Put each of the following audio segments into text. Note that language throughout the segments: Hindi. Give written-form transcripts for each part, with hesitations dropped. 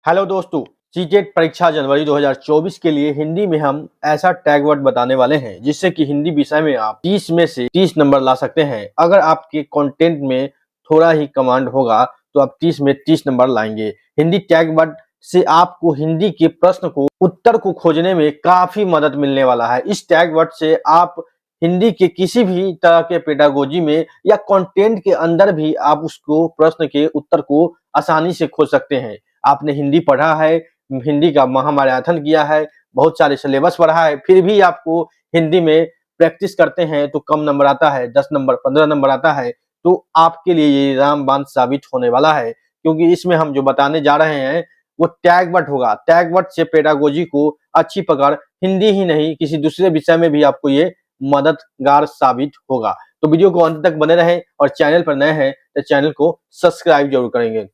हेलो दोस्तों, सीटेट परीक्षा जनवरी 2024 के लिए हिंदी में हम ऐसा टैग वर्ड बताने वाले हैं जिससे कि हिंदी विषय में आप 30 में से 30 नंबर ला सकते हैं। अगर आपके कंटेंट में थोड़ा ही कमांड होगा तो आप 30 में 30 नंबर लाएंगे। हिंदी टैग वर्ड से आपको हिंदी के प्रश्न को उत्तर को खोजने में काफी मदद मिलने वाला है। इस टैग वर्ड से आप हिंदी के किसी भी तरह के पेडागोजी में या कंटेंट के अंदर भी आप उसको प्रश्न के उत्तर को आसानी से खोज सकते हैं। आपने हिंदी पढ़ा है, हिंदी का महामैराथन किया है, बहुत सारे सिलेबस पढ़ा है, फिर भी आपको हिंदी में प्रैक्टिस करते हैं तो कम नंबर आता है, 10 नंबर 15 नंबर आता है, तो आपके लिए ये रामबाण साबित होने वाला है। क्योंकि इसमें हम जो बताने जा रहे हैं वो टैग वर्ड होगा। टैग वर्ड से पेडागोजी को अच्छी पकड़ हिंदी ही नहीं किसी दूसरे विषय में भी आपको ये मददगार साबित होगा। तो वीडियो को अंत तक बने रहें और चैनल पर नए हैं तो चैनल को सब्सक्राइब जरूर करेंगे।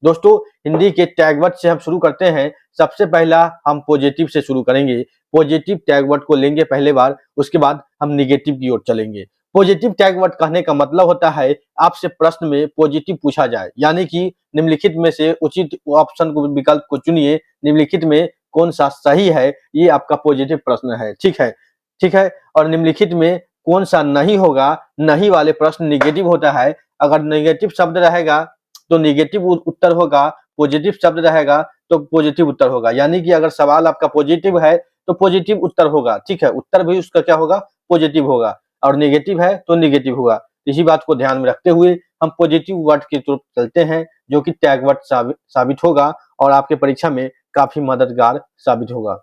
दोस्तों, हिंदी के टैग वर्ड से हम शुरू करते हैं। सबसे पहला हम पॉजिटिव से शुरू करेंगे। पॉजिटिव टैग वर्ड को लेंगे पहले बार, उसके बाद हम निगेटिव की ओर चलेंगे। पॉजिटिव टैग वर्ड कहने का मतलब होता है आपसे प्रश्न में पॉजिटिव पूछा जाए, यानी कि निम्नलिखित में से उचित ऑप्शन को विकल्प को चुनिए, निम्नलिखित में कौन सा सही है, ये आपका पॉजिटिव प्रश्न है। ठीक है। और निम्नलिखित में कौन सा नहीं होगा, नहीं वाले प्रश्न निगेटिव होता है। अगर निगेटिव शब्द रहेगा तो निगेटिव उत्तर होगा, पॉजिटिव शब्द रहेगा तो पॉजिटिव उत्तर होगा। यानी कि अगर सवाल आपका पॉजिटिव है तो पॉजिटिव उत्तर होगा, ठीक है, उत्तर भी उसका क्या होगा, पॉजिटिव होगा। और नेगेटिव है तो नेगेटिव होगा। इसी बात को ध्यान में रखते हुए हम पॉजिटिव वर्ड की तरफ चलते हैं, जो कि टैग वर्ड साबित होगा और आपके परीक्षा में काफी मददगार साबित होगा।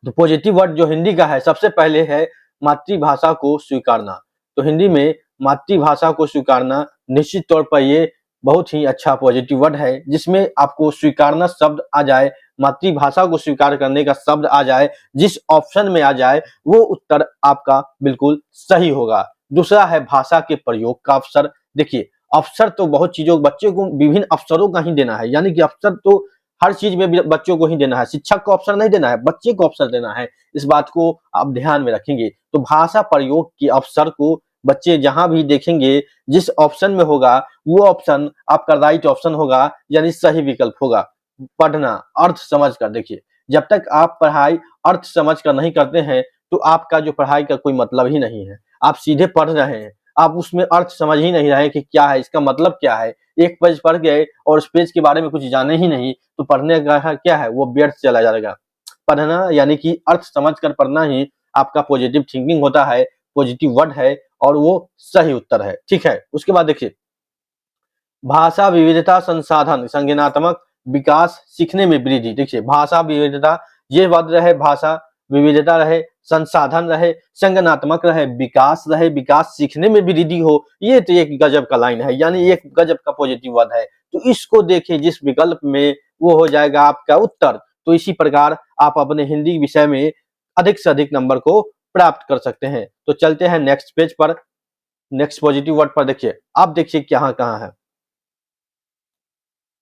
तो पॉजिटिव वर्ड जो हिंदी का है, सबसे पहले है मातृभाषा को स्वीकारना। तो हिंदी में मातृभाषा को स्वीकारना निश्चित तौर पर ये बहुत ही अच्छा पॉजिटिव वर्ड है, जिसमें आपको स्वीकारना शब्द आ जाए, मातृभाषा को स्वीकार करने का शब्द आ जाए, जिस ऑप्शन में आ जाए वो उत्तर आपका बिल्कुल सही होगा। दूसरा है भाषा के प्रयोग का अवसर। देखिए, अवसर तो बहुत चीजों, बच्चे को विभिन्न अवसरों का ही देना है, यानी कि अवसर तो हर चीज में बच्चों को ही देना है। शिक्षक को अवसर नहीं देना है, बच्चे को अवसर देना है। इस बात को आप ध्यान में रखेंगे। तो भाषा प्रयोग के अवसर को बच्चे जहां भी देखेंगे, जिस ऑप्शन में होगा वो ऑप्शन आपका राइट ऑप्शन होगा, यानी सही विकल्प होगा। पढ़ना अर्थ समझ कर। देखिए, जब तक आप पढ़ाई अर्थ समझ कर नहीं करते हैं तो आपका जो पढ़ाई का कोई मतलब ही नहीं है। आप सीधे पढ़ रहे हैं, आप उसमें अर्थ समझ ही नहीं रहे कि क्या है, इसका मतलब क्या है। एक पेज पढ़ गए और उस पेज के बारे में कुछ जाने ही नहीं, तो पढ़ने का क्या है, वो व्यर्थ चला जाएगा। पढ़ना यानी कि अर्थ समझ कर पढ़ना ही आपका पॉजिटिव थिंकिंग होता है, पॉजिटिव वर्ड है और वो सही उत्तर है। ठीक है। उसके बाद देखिए, भाषा विविधता संसाधन संज्ञानात्मक विकास सीखने में वृद्धि। देखिए, भाषा विविधता ये वर्ड रहे, भाषा विविधता रहे, संसाधन रहे, संज्ञानात्मक रहे, विकास रहे, विकास सीखने में वृद्धि हो, ये तो एक गजब का लाइन है, यानी एक गजब का पॉजिटिव वर्ड है। तो इसको देखिए, जिस विकल्प में वो हो जाएगा आपका उत्तर। तो इसी प्रकार आप अपने हिंदी विषय में अधिक से अधिक नंबर को प्राप्त कर सकते हैं। तो चलते हैं नेक्स्ट पेज पर, नेक्स्ट पॉजिटिव वर्ड पर। देखिए, आप देखिए कहाँ कहाँ है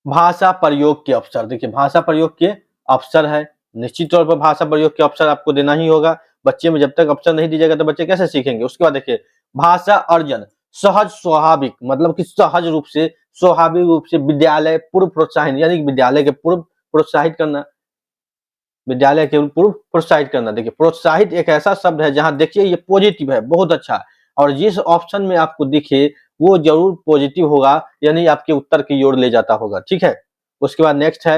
भाषा प्रयोग के अवसर। देखिए, भाषा प्रयोग के अवसर है, निश्चित तौर पर भाषा प्रयोग के अवसर आपको देना ही होगा। बच्चे में जब तक अवसर नहीं दीजिएगा तो बच्चे कैसे सीखेंगे। उसके बाद देखिए, भाषा अर्जन सहज स्वाभाविक, मतलब कि सहज रूप से, स्वाभाविक रूप से विद्यालय पूर्व प्रोत्साहन, यानी कि विद्यालय के पूर्व प्रोत्साहित करना, विद्यालय के पूर्व प्रोत्साहित करना। देखिए, प्रोत्साहित एक ऐसा शब्द है जहां देखिए ये पॉजिटिव है, बहुत अच्छा, और जिस ऑप्शन में आपको दिखे वो जरूर पॉजिटिव होगा, यानी आपके उत्तर की ओर ले जाता होगा। ठीक है। उसके बाद नेक्स्ट है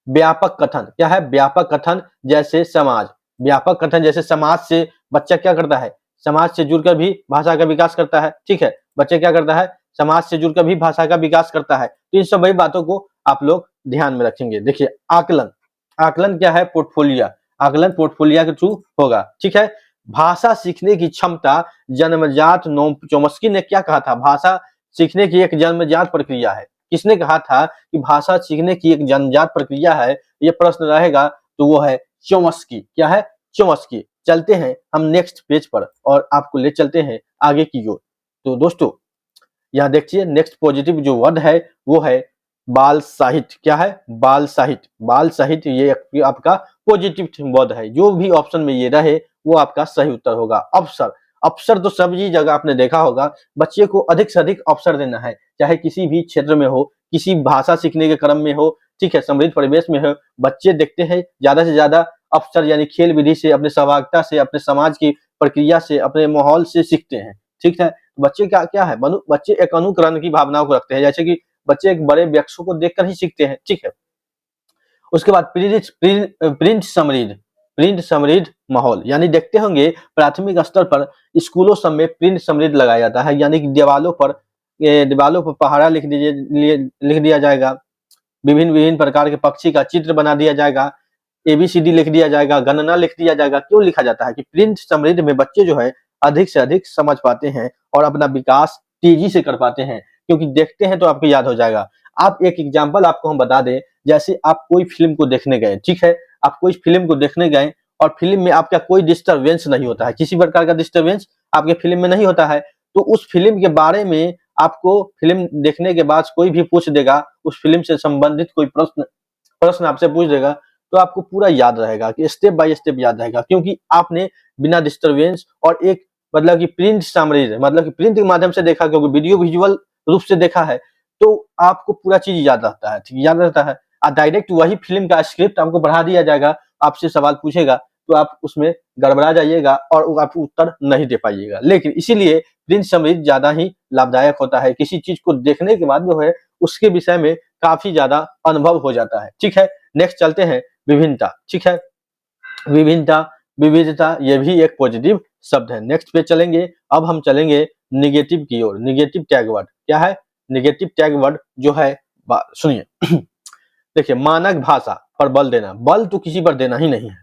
व्यापक कथन। क्या है, व्यापक कथन जैसे समाज। व्यापक कथन जैसे समाज से बच्चा क्या करता है, समाज से जुड़कर भी भाषा का विकास करता है। ठीक है, बच्चे क्या करता है, समाज से जुड़कर भी भाषा का विकास करता है। तो इन सभी बातों को आप लोग ध्यान में रखेंगे। देखिए, आकलन, आकलन क्या है, पोर्टफोलियो, आकलन पोर्टफोलियो के थ्रू होगा। ठीक है। भाषा सीखने की क्षमता जन्मजात। नोम चोम्स्की ने क्या कहा था, भाषा सीखने की एक जन्मजात प्रक्रिया है। किसने कहा था कि भाषा सीखने की एक जन्मजात प्रक्रिया है, ये प्रश्न रहेगा तो वो है चोम्स्की। क्या है, चोम्स्की। चलते हैं हम नेक्स्ट पेज पर और आपको ले चलते हैं आगे की ओर। तो दोस्तों, यहाँ देखिए, नेक्स्ट पॉजिटिव जो वर्ड है वो है बाल साहित्य। क्या है, बाल साहित्य। बाल साहित्य ये आपका पॉजिटिव वर्ड है, जो भी ऑप्शन में ये रहे वो आपका सही उत्तर होगा। अवसर, अवसर तो सभी जगह आपने देखा होगा, बच्चे को अधिक से अधिक अवसर देना है, चाहे किसी भी क्षेत्र में हो, किसी भाषा सीखने के क्रम में हो, ठीक है, समृद्ध परिवेश में है, बच्चे देखते हैं ज्यादा से ज्यादा अवसर यानी खेल विधि से, अपने सहभागिता से, अपने समाज की प्रक्रिया से, अपने माहौल से सीखते हैं। ठीक है, बच्चे क्या क्या है, बच्चे एक अनुकरण की भावनाओं को रखते हैं, जैसे कि बच्चे एक बड़े वृक्षों को देखकर ही सीखते हैं। ठीक है, उसके बाद प्रिंट समृद्ध माहौल, यानी देखते होंगे प्राथमिक स्तर पर स्कूलों सब में प्रिंट समृद्ध लगाया जाता है, यानी कि दीवालों पर पहाड़ा लिख दिया जाएगा, विभिन्न विभिन्न प्रकार के पक्षी का चित्र बना दिया जाएगा, एबीसीडी लिख दिया जाएगा, गणना लिख दिया जाएगा। क्यों लिखा जाता है कि प्रिंट समृद्ध में बच्चे जो है अधिक से अधिक समझ पाते हैं और अपना विकास तेजी से कर पाते हैं, क्योंकि देखते हैं तो आपको याद हो जाएगा। आप एक एग्जाम्पल आपको हम बता दें, जैसे आप कोई फिल्म को देखने गए, ठीक है, आप कोई फिल्म को देखने गए और फिल्म में आपका कोई डिस्टरबेंस नहीं होता है, किसी प्रकार का डिस्टरबेंस आपके फिल्म में नहीं होता है, तो उस फिल्म के बारे में आपको फिल्म देखने के बाद कोई भी पूछ देगा, उस फिल्म से संबंधित कोई प्रश्न प्रश्न आपसे पूछ देगा, तो आपको पूरा याद रहेगा, कि स्टेप बाय स्टेप याद रहेगा, क्योंकि आपने बिना डिस्टरबेंस और एक मतलब कि प्रिंट समरी, मतलब कि प्रिंट के माध्यम से देखा, क्योंकि वीडियो विजुअल रूप से देखा है, तो आपको पूरा चीज याद रहता है। ठीक, याद रहता है। डायरेक्ट वही फिल्म का स्क्रिप्ट आपको पढ़ा दिया जाएगा, आपसे सवाल पूछेगा, तो आप उसमें गड़बड़ा जाइएगा और आप उत्तर नहीं दे पाइएगा। लेकिन इसीलिए प्रिंट समरी ज्यादा ही लाभदायक होता है, किसी चीज को देखने के बाद जो है उसके विषय में काफी ज्यादा अनुभव हो जाता है। ठीक है, नेक्स्ट चलते हैं विभिन्नता। ठीक है, विभिन्नता, विविधता, ये भी एक पॉजिटिव शब्द है। नेक्स्ट पे चलेंगे, अब हम चलेंगे निगेटिव की ओर। निगेटिव टैग वर्ड क्या है? निगेटिव टैग वर्ड जो है, सुनिए देखिए, मानक भाषा पर बल देना, बल तो किसी पर देना ही नहीं है।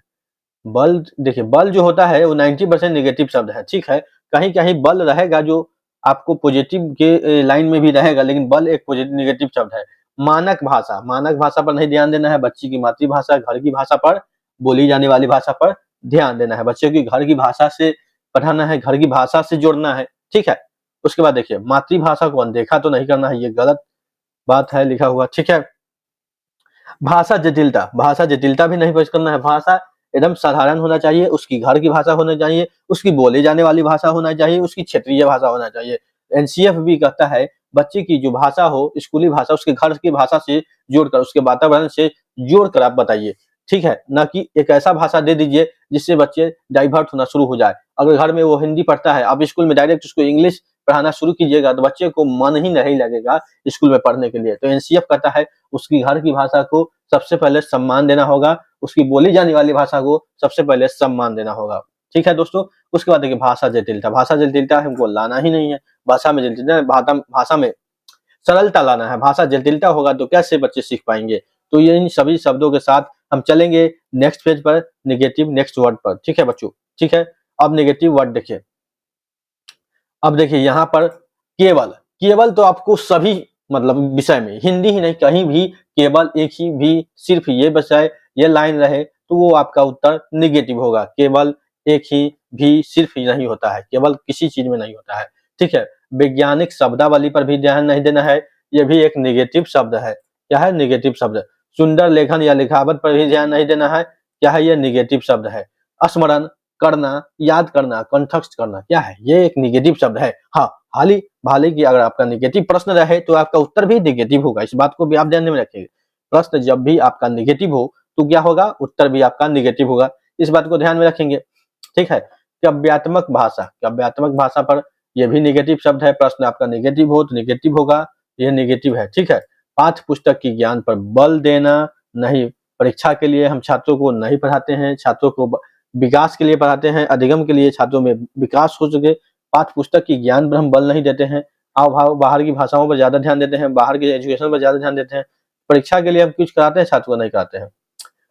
बल, देखिए बल जो होता है वो 90% निगेटिव शब्द है। ठीक है, कहीं कहीं बल रहेगा जो आपको पॉजिटिव के लाइन में भी रहेगा, लेकिन बल एक पॉजिटिव निगेटिव शब्द है। मानक भाषा, मानक भाषा पर नहीं ध्यान देना है, बच्चे की मातृभाषा घर की भाषा पर, बोली जाने वाली भाषा पर ध्यान देना है, बच्चे की घर की भाषा से पढ़ाना है, घर की भाषा से जोड़ना है। ठीक है, उसके बाद देखिए, मातृभाषा को अनदेखा तो नहीं करना है, ये गलत बात है लिखा हुआ। ठीक है, भाषा जटिलता, भाषा जटिलता भी नहीं पेश करना है, भाषा एकदम साधारण होना चाहिए, उसकी घर की भाषा होनी चाहिए, उसकी बोले जाने वाली भाषा होना चाहिए, उसकी क्षेत्रीय भाषा होना चाहिए। एनसीएफ भी कहता है बच्चे की जो भाषा हो, स्कूली भाषा, उसके घर की भाषा से जोड़कर, उसके वातावरण से जोड़कर आप बताइए। ठीक है, ना कि एक ऐसा भाषा दे दीजिए जिससे बच्चे डाइवर्ट होना शुरू हो जाए। अगर घर में वो हिंदी पढ़ता है, आप स्कूल में डायरेक्ट उसको इंग्लिश पढ़ाना शुरू कीजिएगा, तो बच्चे को मन ही नहीं लगेगा स्कूल में पढ़ने के लिए। तो एनसीएफ कहता है उसकी घर की भाषा को सबसे पहले सम्मान देना होगा, उसकी बोली जाने वाली भाषा को सबसे पहले सम्मान देना होगा। ठीक है दोस्तों, उसके बाद देखिए, भाषा जटिलता, भाषा जटिलता हमको लाना ही नहीं है। भाषा में जटिलता, भाषा में सरलता लाना है। भाषा जटिलता होगा तो कैसे बच्चे सीख पाएंगे? तो ये इन सभी शब्दों के साथ हम चलेंगे नेक्स्ट पेज पर, निगेटिव नेक्स्ट वर्ड पर। ठीक है बच्चों, ठीक है, अब निगेटिव वर्ड देखिए। अब देखिए यहाँ पर केवल, केवल तो आपको सभी मतलब विषय में, हिंदी ही नहीं कहीं भी केवल एक ही भी सिर्फ ये विषय ये लाइन रहे तो वो आपका उत्तर निगेटिव होगा। केवल एक ही भी सिर्फ ही नहीं होता है, केवल किसी चीज में नहीं होता है। ठीक है, वैज्ञानिक शब्दावली पर भी ध्यान नहीं देना है, ये भी एक निगेटिव शब्द है। क्या है? निगेटिव शब्द। सुंदर लेखन या लिखावट पर भी ध्यान नहीं देना है, क्या है? ये निगेटिव शब्द है। स्मरण करना, याद करना, कंठस्थ करना, क्या है? ये एक निगेटिव शब्द है। हाँ, हाल ही की अगर आपका निगेटिव प्रश्न रहे तो आपका उत्तर भी निगेटिव होगा, इस बात को भी आप ध्यान में रखिएगा। प्रश्न जब भी आपका निगेटिव हो तो क्या होगा? उत्तर भी आपका निगेटिव होगा, इस बात को ध्यान में रखेंगे। ठीक है, काव्यात्मक भाषा, काव्यात्मक भाषा पर यह भी निगेटिव शब्द है। प्रश्न आपका निगेटिव हो तो निगेटिव होगा, यह निगेटिव है। ठीक है, पाठ्य पुस्तक की ज्ञान पर बल देना नहीं, परीक्षा के लिए हम छात्रों को नहीं पढ़ाते हैं, छात्रों को विकास के लिए पढ़ाते हैं, अधिगम के लिए छात्रों में विकास हो सके। पाठ्य पुस्तक की ज्ञान पर हम बल नहीं देते हैं, हाव भाव बाहर की भाषाओं पर ज्यादा ध्यान देते हैं, बाहर के एजुकेशन पर ज्यादा ध्यान देते हैं। परीक्षा के लिए हम कुछ कराते हैं, छात्रों को नहीं कराते हैं।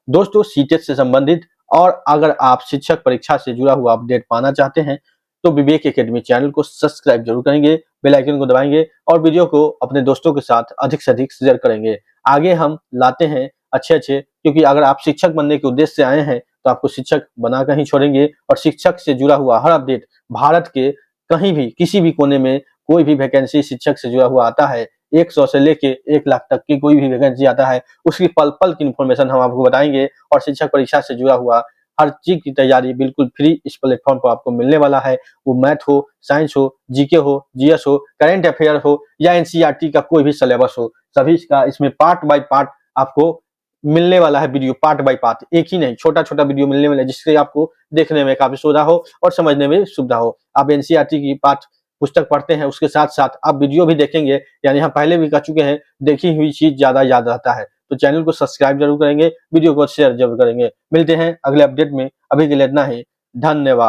दोस्तों, सीटेट से संबंधित और अगर आप शिक्षक परीक्षा से जुड़ा हुआ अपडेट पाना चाहते हैं तो विवेक एकेडमी चैनल को सब्सक्राइब जरूर करेंगे, बेल आइकन को दबाएंगे और वीडियो को अपने दोस्तों के साथ अधिक से अधिक शेयर करेंगे। आगे हम लाते हैं अच्छे, क्योंकि अगर आप शिक्षक बनने के उद्देश्य से आए हैं तो आपको शिक्षक बनाकर ही छोड़ेंगे। और शिक्षक से जुड़ा हुआ हर अपडेट, भारत के कहीं भी किसी भी कोने में कोई भी वैकेंसी शिक्षक से जुड़ा हुआ आता है, 100 से लेके 1 लाख तक की कोई भी वैकेंसी आता है, उसकी पल पल की इन्फॉर्मेशन हम आपको बताएंगे। और शिक्षक परीक्षा से जुड़ा हुआ हर चीज की तैयारी बिल्कुल फ्री इस प्लेटफॉर्म पर आपको मिलने वाला है। वो मैथ हो, साइंस हो, जीके हो, जीएस हो, करेंट अफेयर हो या एनसीईआरटी का कोई भी सिलेबस हो, सभी का इसमें पार्ट बाय पार्ट आपको मिलने वाला है वीडियो पार्ट बाय पार्ट, एक ही नहीं छोटा छोटा वीडियो मिलने वाला है, जिससे आपको देखने में काफी सुविधा हो और समझने में सुविधा हो। आप एनसीईआरटी की पाठ पुस्तक पढ़ते हैं, उसके साथ साथ आप वीडियो भी देखेंगे, यानी हम पहले भी कह चुके हैं, देखी हुई चीज ज्यादा याद रहता है। तो चैनल को सब्सक्राइब जरूर करेंगे, वीडियो को शेयर जरूर करेंगे। मिलते हैं अगले अपडेट में, अभी के लिए इतना ही, धन्यवाद।